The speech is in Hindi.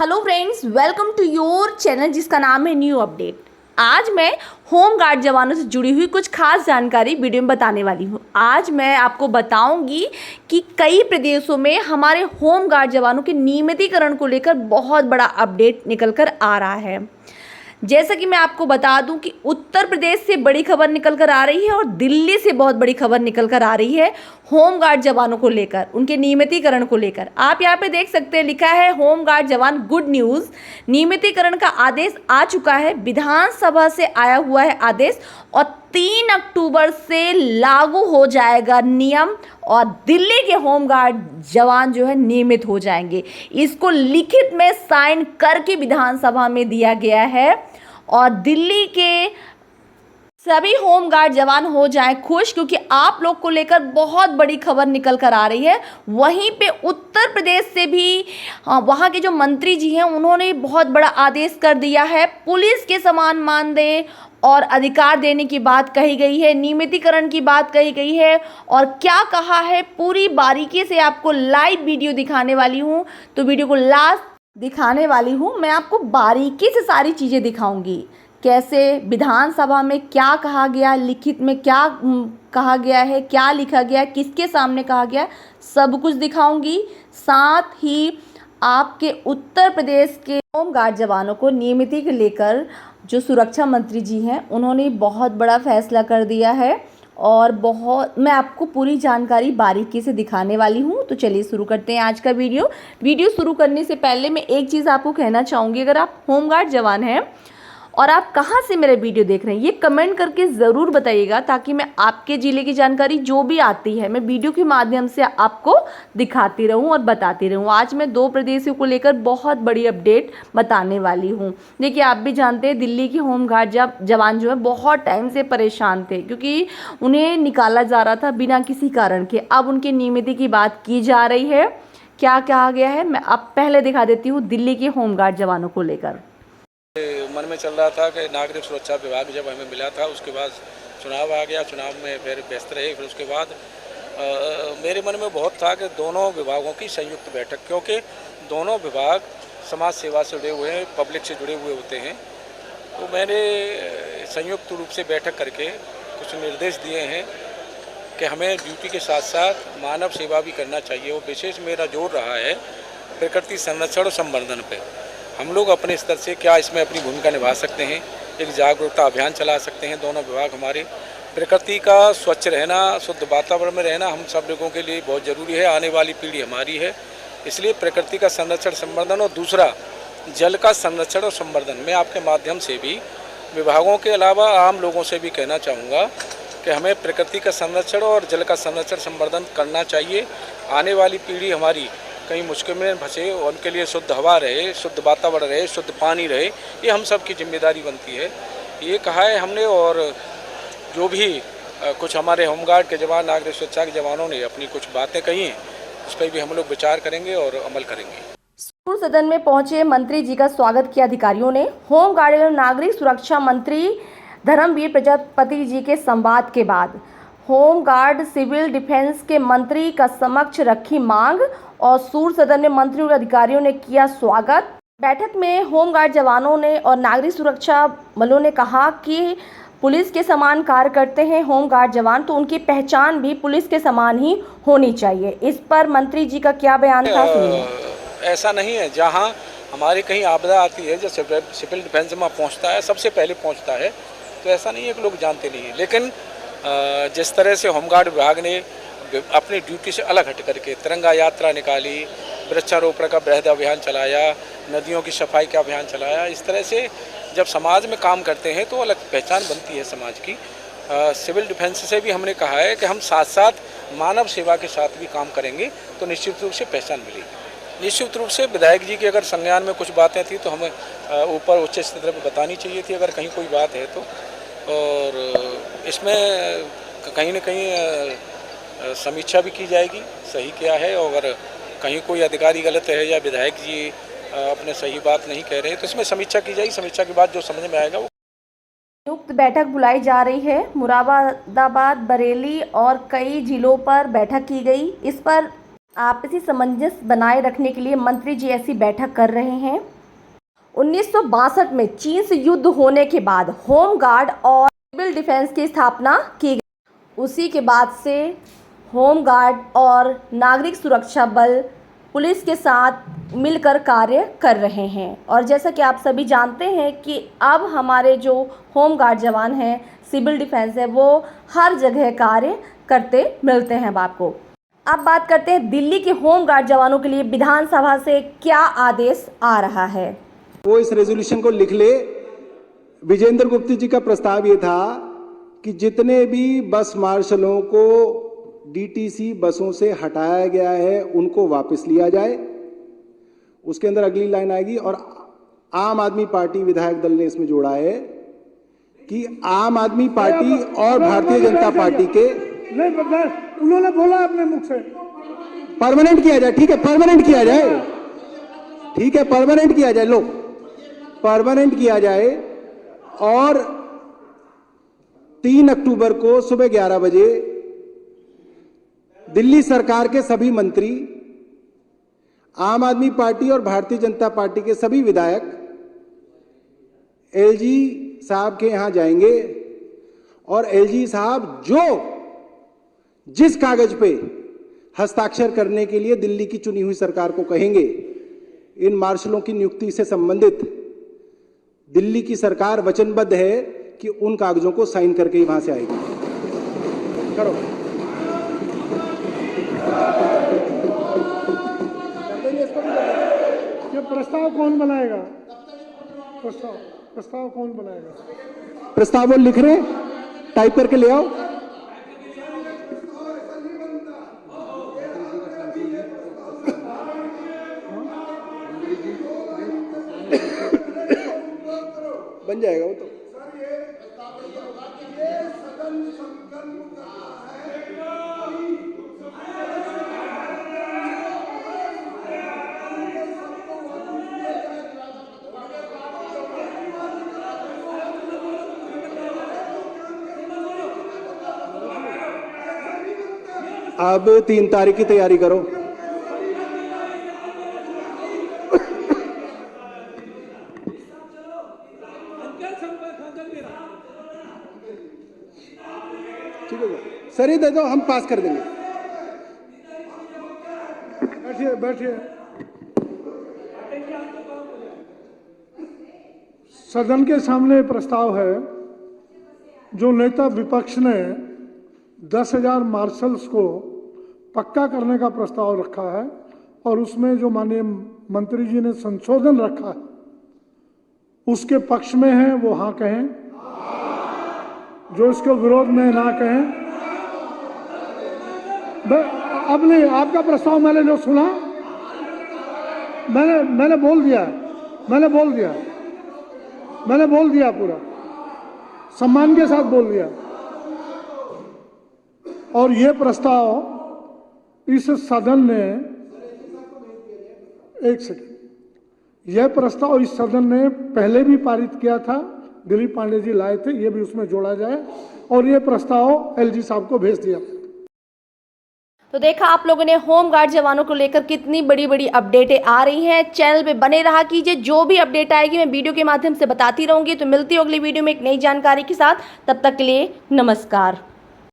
Hello friends, welcome to your channel जिसका नाम है न्यू अपडेट। आज मैं होम गार्ड जवानों से जुड़ी हुई कुछ खास जानकारी वीडियो में बताने वाली हूँ। आज मैं आपको बताऊंगी कि कई प्रदेशों में हमारे होम गार्ड जवानों के नियमितीकरण को लेकर बहुत बड़ा अपडेट निकल कर आ रहा है। जैसा कि मैं आपको बता दूं कि उत्तर प्रदेश से बड़ी खबर निकल कर आ रही है और दिल्ली से बहुत बड़ी खबर निकल कर आ रही है होम गार्ड जवानों को लेकर, उनके नियमितीकरण को लेकर। आप यहाँ पे देख सकते हैं, लिखा है होम गार्ड जवान गुड न्यूज़, नियमितीकरण का आदेश आ चुका है। विधानसभा से आया हुआ है आदेश और 3 अक्टूबर से लागू हो जाएगा नियम और दिल्ली के होम गार्ड जवान जो है नियमित हो जाएंगे। इसको लिखित में साइन करके विधानसभा में दिया गया है और दिल्ली के सभी होम गार्ड जवान हो जाएं खुश, क्योंकि आप लोग को लेकर बहुत बड़ी खबर निकल कर आ रही है। वहीं पे उत्तर प्रदेश से भी वहाँ के जो मंत्री जी हैं उन्होंने बहुत बड़ा आदेश कर दिया है। पुलिस के समान मानदेय और अधिकार देने की बात कही गई है, नियमितीकरण की बात कही गई है। और क्या कहा है पूरी बारीकी से आपको लाइव वीडियो दिखाने वाली हूँ, तो वीडियो को लास्ट दिखाने वाली हूँ। मैं आपको बारीकी से सारी चीज़ें दिखाऊंगी, कैसे विधानसभा में क्या कहा गया, लिखित में क्या कहा गया है, क्या लिखा गया, किसके सामने कहा गया, सब कुछ दिखाऊंगी। साथ ही आपके उत्तर प्रदेश के होम गार्ड जवानों को नियमिती को लेकर जो सुरक्षा मंत्री जी हैं उन्होंने बहुत बड़ा फैसला कर दिया है और मैं आपको पूरी जानकारी बारीकी से दिखाने वाली हूँ। तो चलिए शुरू करते हैं आज का वीडियो शुरू करने से पहले मैं एक चीज़ आपको कहना चाहूँगी। अगर आप होम गार्ड जवान हैं और आप कहाँ से मेरा वीडियो देख रहे हैं ये कमेंट करके ज़रूर बताइएगा, ताकि मैं आपके ज़िले की जानकारी जो भी आती है मैं वीडियो के माध्यम से आपको दिखाती रहूं और बताती रहूं। आज मैं 2 प्रदेशों को लेकर बहुत बड़ी अपडेट बताने वाली हूं। देखिए, आप भी जानते हैं दिल्ली के होम गार्ड जवान जो है बहुत टाइम से परेशान थे, क्योंकि उन्हें निकाला जा रहा था बिना किसी कारण के। अब उनके नियमिती की बात की जा रही है। क्या कहा गया है मैं अब पहले दिखा देती हूँ दिल्ली के होम गार्ड जवानों को लेकर। मन में चल रहा था कि नागरिक सुरक्षा विभाग जब हमें मिला था, उसके बाद चुनाव आ गया, चुनाव में फिर व्यस्त रहे। फिर उसके बाद मेरे मन में बहुत था कि दोनों विभागों की संयुक्त बैठक, क्योंकि दोनों विभाग समाज सेवा से जुड़े हुए हैं, पब्लिक से जुड़े हुए होते हैं। तो मैंने संयुक्त रूप से बैठक करके कुछ निर्देश दिए हैं कि हमें ड्यूटी के साथ साथ मानव सेवा भी करना चाहिए। और विशेष मेरा जोर रहा है प्रकृति संरक्षण और संवर्धन पे। हम लोग अपने स्तर से क्या इसमें अपनी भूमिका निभा सकते हैं, एक जागरूकता अभियान चला सकते हैं। दोनों विभाग हमारे प्रकृति का स्वच्छ रहना, शुद्ध वातावरण में रहना हम सब लोगों के लिए बहुत ज़रूरी है। आने वाली पीढ़ी हमारी है, इसलिए प्रकृति का संरक्षण संवर्धन और दूसरा जल का संरक्षण और संवर्धन। मैं आपके माध्यम से भी विभागों के अलावा आम लोगों से भी कहना चाहूँगा कि हमें प्रकृति का संरक्षण और जल का संरक्षण संवर्धन करना चाहिए। आने वाली पीढ़ी हमारी कहीं मुश्किल में फंसे, उनके लिए शुद्ध हवा रहे, शुद्ध वातावरण रहे, शुद्ध पानी रहे, ये हम सब की जिम्मेदारी बनती है। ये कहा है हमने। और जो भी कुछ हमारे होमगार्ड के जवान, नागरिक सुरक्षा के जवानों ने अपनी कुछ बातें कही हैं, उस पर भी हम लोग विचार करेंगे और अमल करेंगे। सदन में पहुंचे मंत्री जी का स्वागत किया अधिकारियों ने। होम गार्ड एवं नागरिक सुरक्षा मंत्री धर्मवीर प्रजापति जी के संवाद के बाद होम गार्ड सिविल डिफेंस के मंत्री का समक्ष रखी मांग और सूर सदन में मंत्री और अधिकारियों ने किया स्वागत। बैठक में होम गार्ड जवानों ने और नागरिक सुरक्षा बलों ने कहा कि पुलिस के समान कार्य करते हैं होम गार्ड जवान, तो उनकी पहचान भी पुलिस के समान ही होनी चाहिए। इस पर मंत्री जी का क्या बयान था, सुनिए। ऐसा नहीं है, जहां हमारी कहीं आपदा आती है, जो सिविल डिफेंस में पहुंचता है सबसे पहले पहुंचता है, तो ऐसा नहीं है कि लोग जानते नहीं हैं। लेकिन जिस तरह से होमगार्ड विभाग ने अपनी ड्यूटी से अलग हट करके तिरंगा यात्रा निकाली, वृक्षारोपण का बृहद अभियान चलाया, नदियों की सफाई का अभियान चलाया, इस तरह से जब समाज में काम करते हैं तो अलग पहचान बनती है समाज की। सिविल डिफेंस से भी हमने कहा है कि हम साथ साथ मानव सेवा के साथ भी काम करेंगे, तो निश्चित रूप से पहचान मिलेगी। निश्चित रूप से विधायक जी की अगर संज्ञान में कुछ बातें थी तो हमें ऊपर उच्च स्तर पर बतानी चाहिए थी, अगर कहीं कोई बात है तो। और इसमें कहीं न कहीं समीक्षा भी की जाएगी, सही क्या है। और अगर कहीं कोई अधिकारी गलत है या विधायक जी अपने सही बात नहीं कह रहे हैं तो इसमें समीक्षा की जाएगी। समीक्षा के बाद जो समझ में आएगा वो। संयुक्त बैठक बुलाई जा रही है। मुरादाबाद, बरेली और कई जिलों पर बैठक की गई। इस पर आपसी सामंजस्य बनाए रखने के लिए मंत्री जी ऐसी बैठक कर रहे हैं। 1962 में चीन से युद्ध होने के बाद होम गार्ड और सिविल डिफेंस की स्थापना की गई। उसी के बाद से होम गार्ड और नागरिक सुरक्षा बल पुलिस के साथ मिलकर कार्य कर रहे हैं। और जैसा कि आप सभी जानते हैं कि अब हमारे जो होम गार्ड जवान हैं, सिविल डिफेंस है, वो हर जगह कार्य करते मिलते हैं आपको। अब बात करते हैं दिल्ली के होम गार्ड जवानों के लिए विधानसभा से क्या आदेश आ रहा है। वो इस रेजोल्यूशन को लिख ले। विजेंद्र गुप्ता जी का प्रस्ताव ये था कि जितने भी बस मार्शलों को डीटीसी बसों से हटाया गया है उनको वापस लिया जाए। उसके अंदर अगली लाइन आएगी, और आम आदमी पार्टी विधायक दल ने इसमें जोड़ा है कि आम आदमी पार्टी और भारतीय जनता पार्टी के उन्होंने बोला अपने मुख से परमानेंट किया जाए। ठीक है, परमानेंट किया जाए। ठीक है, परमानेंट किया जाए। लो, परमानेंट किया जाए। और 3 अक्टूबर को सुबह 11 बजे दिल्ली सरकार के सभी मंत्री, आम आदमी पार्टी और भारतीय जनता पार्टी के सभी विधायक एलजी साहब के यहां जाएंगे, और एलजी साहब जिस कागज पे हस्ताक्षर करने के लिए दिल्ली की चुनी हुई सरकार को कहेंगे, इन मार्शलों की नियुक्ति से संबंधित दिल्ली की सरकार वचनबद्ध है कि उन कागजों को साइन करके ही वहां से आएगी। करो। ये प्रस्ताव कौन बनाएगा? प्रस्ताव कौन बनाएगा? प्रस्ताव वो लिख रहे हैं, टाइप करके ले आओ। बन जाएगा वो तो। अब 3 तारीख की तैयारी करो। ठीक है सर, ये दे दो, हम पास कर देंगे। बैठिए बैठिए। सदन के सामने प्रस्ताव है जो नेता विपक्ष ने 10,000 मार्शल्स को पक्का करने का प्रस्ताव रखा है, और उसमें जो माननीय मंत्री जी ने संशोधन रखा है उसके पक्ष में है वो हाँ कहें, जो इसके विरोध में ना कहें। अब नहीं, आपका प्रस्ताव मैंने जो सुना, मैंने बोल दिया पूरा सम्मान के साथ बोल दिया। और ये प्रस्ताव इस सदन ने, एक सेकंड, यह प्रस्ताव इस सदन ने पहले भी पारित किया था, दिलीप पांडे जी लाए थे, ये भी उसमें जोड़ा जाए, और ये प्रस्ताव एलजी साहब को भेज दिया। तो देखा आप लोगों ने होम गार्ड जवानों को लेकर कितनी बड़ी बड़ी अपडेटें आ रही हैं। चैनल पे बने रहा कीजिए, जो भी अपडेट आएगी मैं वीडियो के माध्यम से बताती रहूंगी। तो मिलती हूँ अगली वीडियो में एक नई जानकारी के साथ। तब तक के लिए नमस्कार।